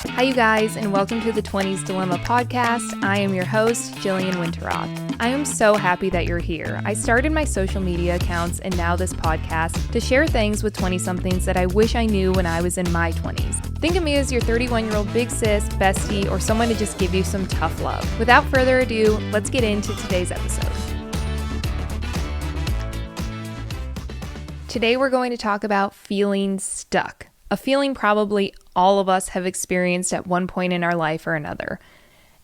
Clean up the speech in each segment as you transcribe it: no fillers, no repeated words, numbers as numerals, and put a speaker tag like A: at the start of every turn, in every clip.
A: Hi, you guys, and welcome to the 20s Dilemma podcast. I am your host, Jillian Winterroth. I am so happy that you're here. I started my social media accounts and now this podcast to share things with 20-somethings that I wish I knew when I was in my 20s. Think of me as your 31-year-old big sis, bestie, or someone to just give you some tough love. Without further ado, let's get into today's episode. Today we're going to talk about feeling stuck. A feeling probably all of us have experienced at one point in our life or another.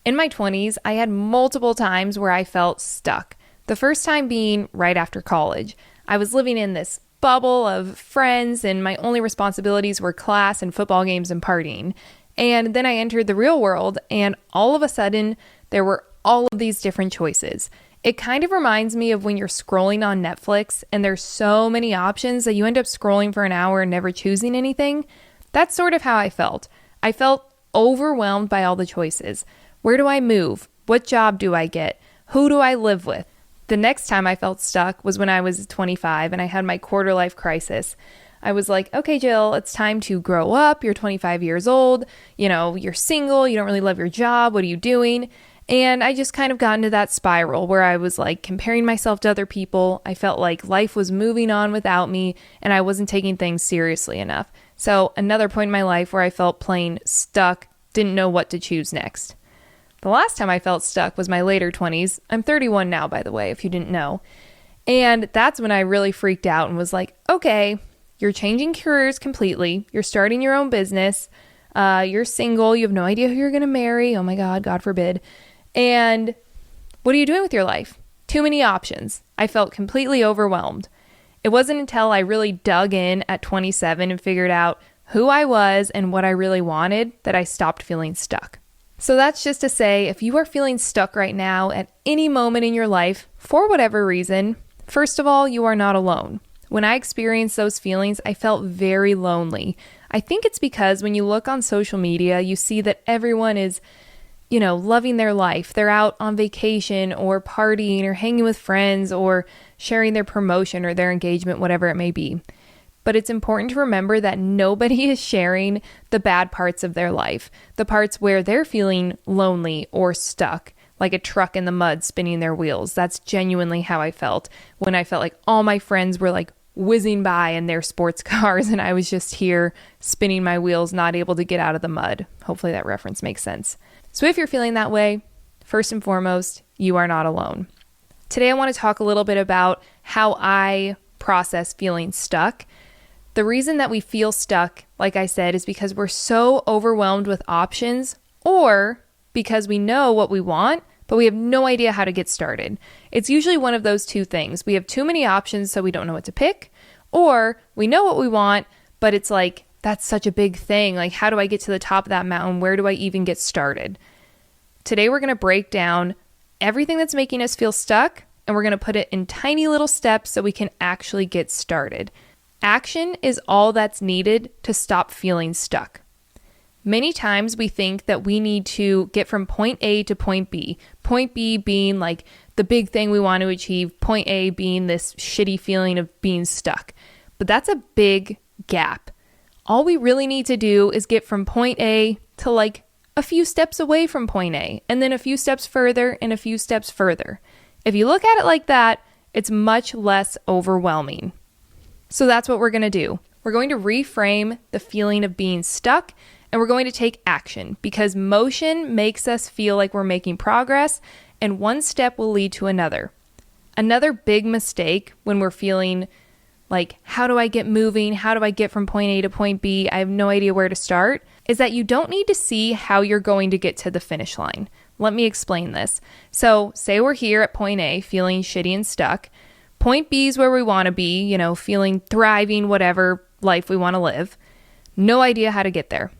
A: In my 20s, I had multiple times where I felt stuck. The first time being right after college. I was living in this bubble of friends and my only responsibilities were class and football games and partying. And then I entered the real world and all of a sudden there were all of these different choices. It kind of reminds me of when you're scrolling on Netflix and there's so many options that you end up scrolling for an hour and never choosing anything. That's sort of how I felt. I felt overwhelmed by all the choices. Where do I move? What job do I get? Who do I live with? The next time I felt stuck was when I was 25 and I had my quarter life crisis. I was like, okay, Jill, it's time to grow up. You're 25 years old. You're single. You don't really love your job. What are you doing? And I just kind of got into that spiral where I was like comparing myself to other people. I felt like life was moving on without me and I wasn't taking things seriously enough. So another point in my life where I felt plain stuck, didn't know what to choose next. The last time I felt stuck was my later 20s. I'm 31 now, by the way, if you didn't know. And that's when I really freaked out and was like, okay, you're changing careers completely. You're starting your own business. You're single. You have no idea who you're going to marry. Oh my God, God forbid. And what are you doing with your life? Too many options. I felt completely overwhelmed. It wasn't until I really dug in at 27 and figured out who I was and what I really wanted that I stopped feeling stuck. So that's just to say, if you are feeling stuck right now at any moment in your life, for whatever reason, first of all, you are not alone. When I experienced those feelings, I felt very lonely. I think it's because when you look on social media, you see that everyone is loving their life. They're out on vacation or partying or hanging with friends or sharing their promotion or their engagement, whatever it may be. But it's important to remember that nobody is sharing the bad parts of their life, the parts where they're feeling lonely or stuck, like a truck in the mud spinning their wheels. That's genuinely how I felt when I felt like all my friends were like whizzing by in their sports cars and I was just here spinning my wheels, not able to get out of the mud. Hopefully that reference makes sense. So if you're feeling that way, first and foremost, you are not alone. Today I want to talk a little bit about how I process feeling stuck. The reason that we feel stuck, like I said, is because we're so overwhelmed with options or because we know what we want, but we have no idea how to get started. It's usually one of those two things. We have too many options, so we don't know what to pick, or we know what we want, but it's like, that's such a big thing. Like, how do I get to the top of that mountain? Where do I even get started? Today, we're going to break down everything that's making us feel stuck, and we're going to put it in tiny little steps so we can actually get started. Action is all that's needed to stop feeling stuck. Many times we think that we need to get from point A to point B. Point B being like the big thing we want to achieve. Point A being this shitty feeling of being stuck. But that's a big gap. All we really need to do is get from point A to like a few steps away from point A, and then a few steps further and a few steps further. If you look at it like that, it's much less overwhelming. So that's what we're going to do. We're going to reframe the feeling of being stuck, and we're going to take action because motion makes us feel like we're making progress, and one step will lead to another. Another big mistake when we're feeling like, how do I get moving? How do I get from point A to point B? I have no idea where to start. Is that you don't need to see how you're going to get to the finish line. Let me explain this. So say we're here at point A, feeling shitty and stuck. Point B is where we want to be, feeling thriving, whatever life we want to live. No idea how to get there.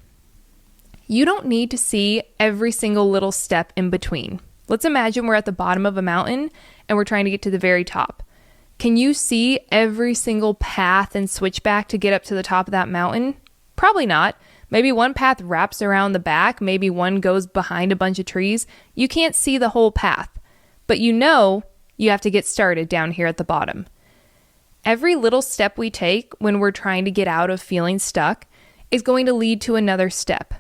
A: You don't need to see every single little step in between. Let's imagine we're at the bottom of a mountain and we're trying to get to the very top. Can you see every single path and switchback to get up to the top of that mountain? Probably not. Maybe one path wraps around the back. Maybe one goes behind a bunch of trees. You can't see the whole path, but you have to get started down here at the bottom. Every little step we take when we're trying to get out of feeling stuck is going to lead to another step.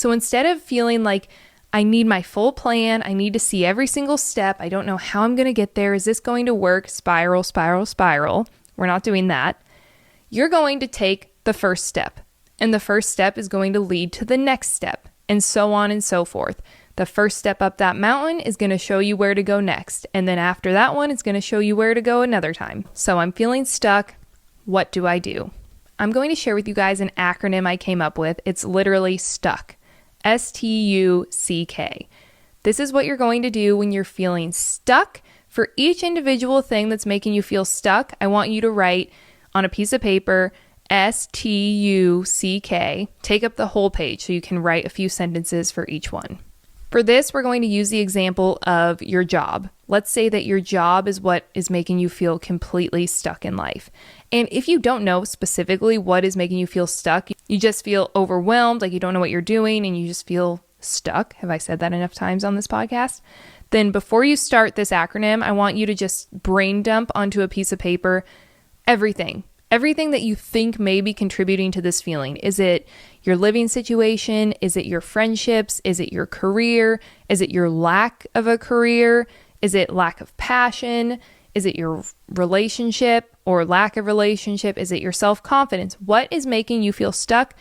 A: So instead of feeling like I need my full plan, I need to see every single step, I don't know how I'm going to get there, is this going to work? Spiral, spiral, spiral. We're not doing that. You're going to take the first step, and the first step is going to lead to the next step, and so on and so forth. The first step up that mountain is going to show you where to go next, and then after that one, it's going to show you where to go another time. So I'm feeling stuck. What do I do? I'm going to share with you guys an acronym I came up with. It's literally STUCK. STUCK. This is what you're going to do when you're feeling stuck. For each individual thing that's making you feel stuck, I want you to write on a piece of paper STUCK. Take up the whole page so you can write a few sentences for each one. For this, we're going to use the example of your job. Let's say that your job is what is making you feel completely stuck in life. And if you don't know specifically what is making you feel stuck, you just feel overwhelmed, like you don't know what you're doing, and you just feel stuck. Have I said that enough times on this podcast? Then before you start this acronym, I want you to just brain dump onto a piece of paper everything that you think may be contributing to this feeling. Is it your living situation? Is it your friendships? Is it your career? Is it your lack of a career? Is it lack of passion? Is it your relationship or lack of relationship? Is it your self-confidence? What is making you feel stuck?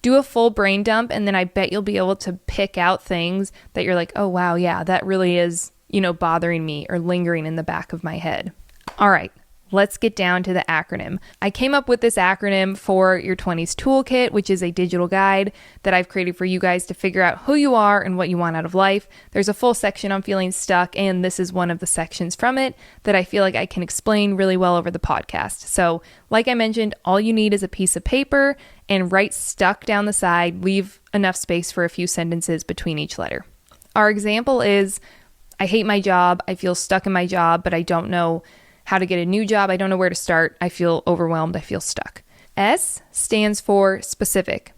A: Do a full brain dump, and then I bet you'll be able to pick out things that you're like, oh, wow, yeah, that really is, bothering me or lingering in the back of my head. All right. Let's get down to the acronym. I came up with this acronym for your 20s Toolkit, which is a digital guide that I've created for you guys to figure out who you are and what you want out of life. There's a full section on feeling stuck, and this is one of the sections from it that I feel like I can explain really well over the podcast. So, like I mentioned, all you need is a piece of paper and write stuck down the side, leave enough space for a few sentences between each letter. Our example is, I hate my job, I feel stuck in my job, but I don't know how to get a new job. I don't know where to start. I feel overwhelmed. I feel stuck. S stands for specific.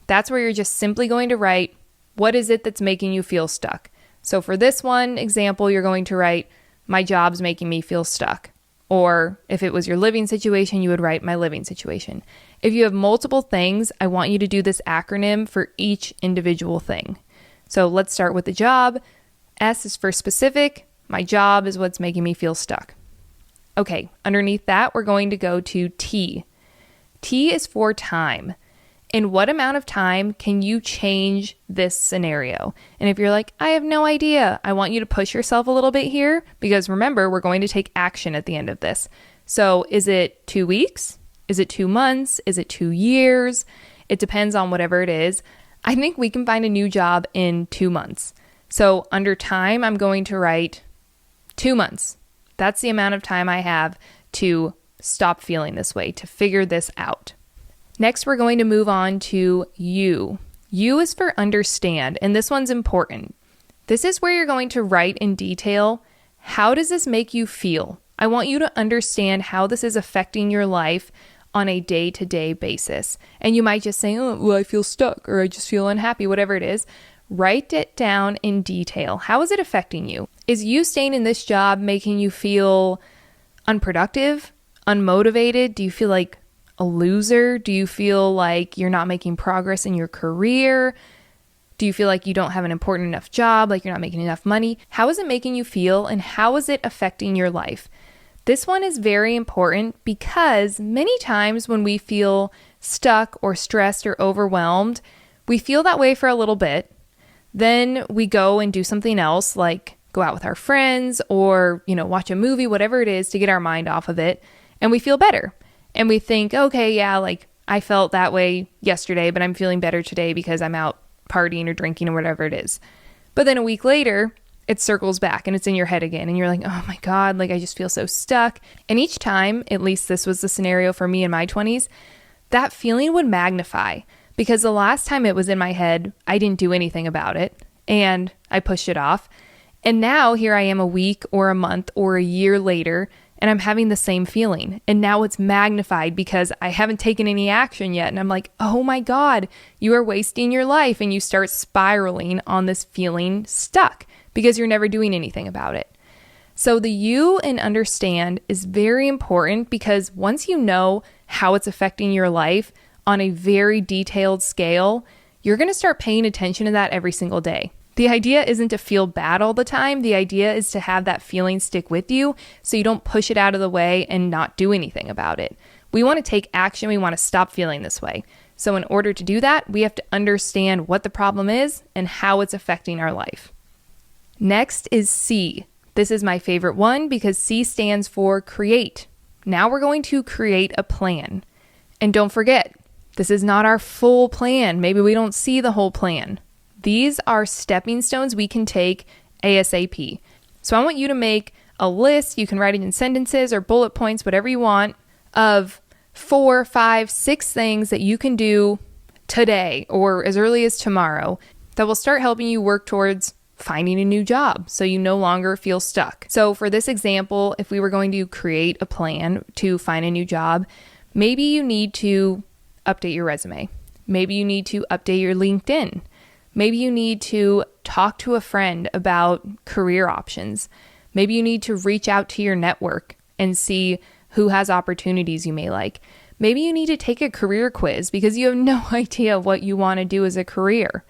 A: That's where you're just simply going to write, what is it that's making you feel stuck? So for this one example, you're going to write, my job's making me feel stuck. Or if it was your living situation, you would write my living situation. If you have multiple things, I want you to do this acronym for each individual thing. So let's start with the job. S is for specific. My job is what's making me feel stuck. Okay, underneath that, we're going to go to T. T is for time. In what amount of time can you change this scenario? And if you're like, I have no idea, I want you to push yourself a little bit here, because remember, we're going to take action at the end of this. So is it 2 weeks? Is it 2 months? Is it 2 years? It depends on whatever it is. I think we can find a new job in 2 months. So under time, I'm going to write 2 months. That's the amount of time I have to stop feeling this way, to figure this out. Next, we're going to move on to U. U is for understand, and this one's important. This is where you're going to write in detail, how does this make you feel? I want you to understand how this is affecting your life on a day-to-day basis. And you might just say, oh, well, I feel stuck, or I just feel unhappy, whatever it is. Write it down in detail. How is it affecting you? Is you staying in this job making you feel unproductive, unmotivated? Do you feel like a loser? Do you feel like you're not making progress in your career? Do you feel like you don't have an important enough job, like you're not making enough money? How is it making you feel, and how is it affecting your life? This one is very important because many times when we feel stuck or stressed or overwhelmed, we feel that way for a little bit. Then we go and do something else, like go out with our friends or, watch a movie, whatever it is, to get our mind off of it. And we feel better. And we think, okay, yeah, like I felt that way yesterday, but I'm feeling better today because I'm out partying or drinking or whatever it is. But then a week later, it circles back and it's in your head again. And you're like, oh my God, like I just feel so stuck. And each time, at least this was the scenario for me in my 20s, that feeling would magnify. Because the last time it was in my head, I didn't do anything about it and I pushed it off. And now here I am a week or a month or a year later and I'm having the same feeling. And now it's magnified because I haven't taken any action yet. And I'm like, oh my God, you are wasting your life. And you start spiraling on this feeling stuck because you're never doing anything about it. So the you and understand is very important because once you know how it's affecting your life, on a very detailed scale, you're going to start paying attention to that every single day. The idea isn't to feel bad all the time. The idea is to have that feeling stick with you so you don't push it out of the way and not do anything about it. We want to take action. We want to stop feeling this way. So in order to do that, we have to understand what the problem is and how it's affecting our life. Next is C. This is my favorite one because C stands for create. Now we're going to create a plan. And don't forget, this is not our full plan. Maybe we don't see the whole plan. These are stepping stones we can take ASAP. So I want you to make a list. You can write it in sentences or bullet points, whatever you want, of 4, 5, 6 things that you can do today or as early as tomorrow that will start helping you work towards finding a new job so you no longer feel stuck. So for this example, if we were going to create a plan to find a new job, maybe you need to update your resume. Maybe you need to update your LinkedIn. Maybe you need to talk to a friend about career options. Maybe you need to reach out to your network and see who has opportunities you may like. Maybe you need to take a career quiz because you have no idea what you want to do as a career.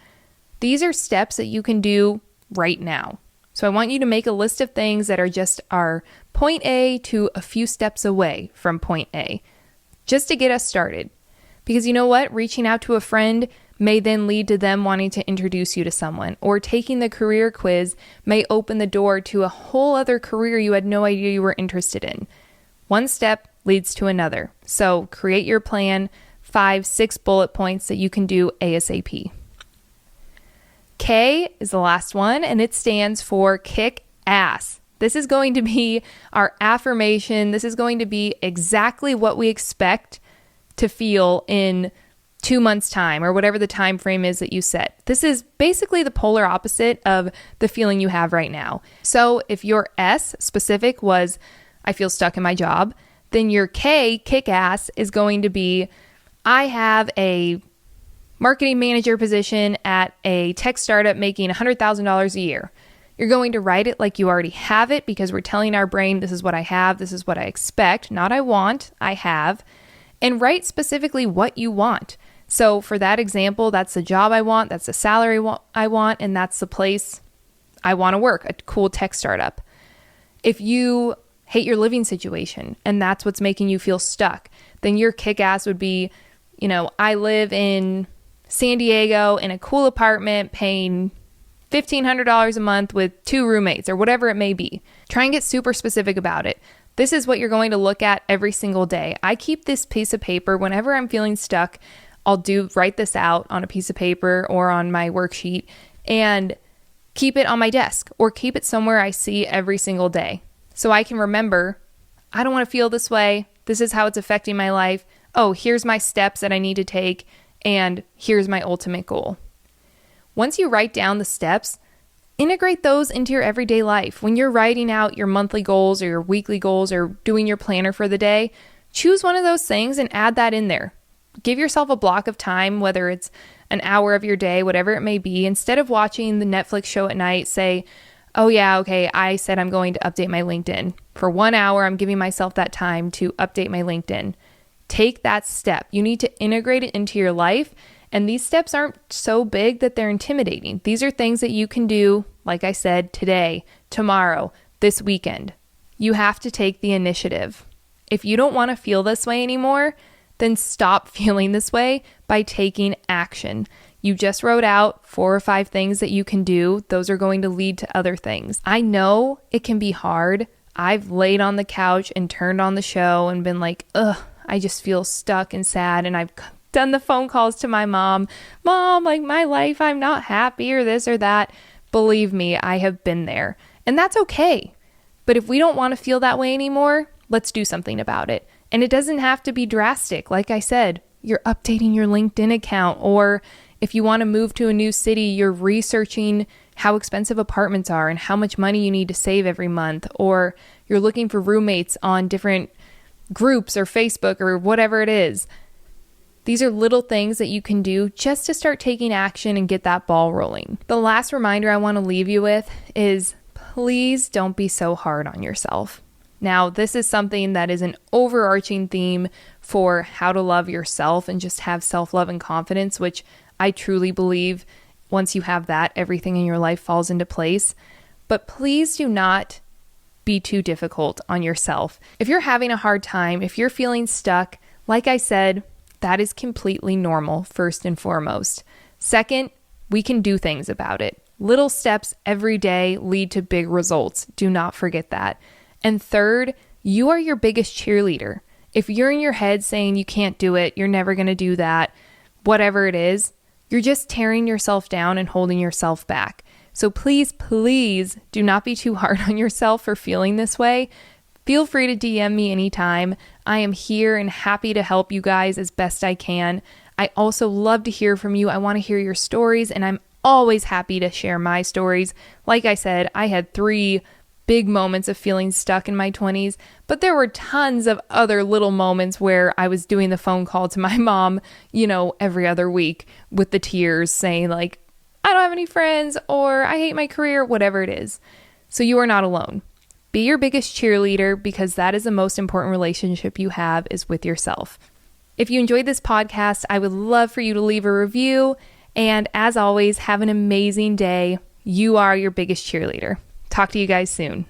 A: These are steps that you can do right now. So I want you to make a list of things that are just our point A to a few steps away from point A, just to get us started. Because you know what? Reaching out to a friend may then lead to them wanting to introduce you to someone, or taking the career quiz may open the door to a whole other career you had no idea you were interested in. One step leads to another. So create your plan, 5, 6 bullet points that you can do ASAP. K is the last one, and it stands for kick ass. This is going to be our affirmation. This is going to be exactly what we expect to feel in 2 months' time, or whatever the time frame is that you set. This is basically the polar opposite of the feeling you have right now. So if your S specific was, I feel stuck in my job, then your K, kick ass, is going to be, I have a marketing manager position at a tech startup making $100,000 a year. You're going to write it like you already have it because we're telling our brain, this is what I have, this is what I expect, not I want, I have. And write specifically what you want. So for that example, that's the job I want, that's the salary I want, and that's the place I want to work, a cool tech startup. If you hate your living situation and that's what's making you feel stuck, then your kick-ass would be, I live in San Diego in a cool apartment paying $1,500 a month with 2 roommates or whatever it may be. Try and get super specific about it. This is what you're going to look at every single day. I keep this piece of paper whenever I'm feeling stuck. I'll write this out on a piece of paper or on my worksheet and keep it on my desk or keep it somewhere I see every single day. So I can remember, I don't want to feel this way. This is how it's affecting my life. Oh, here's my steps that I need to take. And here's my ultimate goal. Once you write down the steps, integrate those into your everyday life. When you're writing out your monthly goals or your weekly goals or doing your planner for the day, choose one of those things and add that in there. Give yourself a block of time, whether it's an hour of your day, whatever it may be. Instead of watching the Netflix show at night, say, oh yeah, okay, I said I'm going to update my LinkedIn. For 1 hour, I'm giving myself that time to update my LinkedIn. Take that step. You need to integrate it into your life. And these steps aren't so big that they're intimidating. These are things that you can do, like I said, today, tomorrow, this weekend. You have to take the initiative. If you don't want to feel this way anymore, then stop feeling this way by taking action. You just wrote out 4 or 5 things that you can do. Those are going to lead to other things. I know it can be hard. I've laid on the couch and turned on the show and been like, I just feel stuck and sad. And I've done the phone calls to my mom. Mom, like my life, I'm not happy or this or that. Believe me, I have been there. And that's okay. But if we don't want to feel that way anymore, let's do something about it. And it doesn't have to be drastic. Like I said, you're updating your LinkedIn account, or if you want to move to a new city, you're researching how expensive apartments are and how much money you need to save every month, or you're looking for roommates on different groups or Facebook or whatever it is. These are little things that you can do just to start taking action and get that ball rolling. The last reminder I want to leave you with is please don't be so hard on yourself. Now, this is something that is an overarching theme for how to love yourself and just have self-love and confidence, which I truly believe once you have that, everything in your life falls into place. But please do not be too difficult on yourself. If you're having a hard time, if you're feeling stuck, like I said, that is completely normal, first and foremost. Second, we can do things about it. Little steps every day lead to big results. Do not forget that. And third, you are your biggest cheerleader. If you're in your head saying you can't do it, you're never going to do that, whatever it is, you're just tearing yourself down and holding yourself back. So please, please do not be too hard on yourself for feeling this way. Feel free to DM me anytime. I am here and happy to help you guys as best I can. I also love to hear from you. I want to hear your stories, and I'm always happy to share my stories. Like I said, I had 3 big moments of feeling stuck in my 20s, but there were tons of other little moments where I was doing the phone call to my mom, every other week with the tears saying like, I don't have any friends, or I hate my career, whatever it is. So you are not alone. Be your biggest cheerleader, because that is the most important relationship you have is with yourself. If you enjoyed this podcast, I would love for you to leave a review. And as always, have an amazing day. You are your biggest cheerleader. Talk to you guys soon.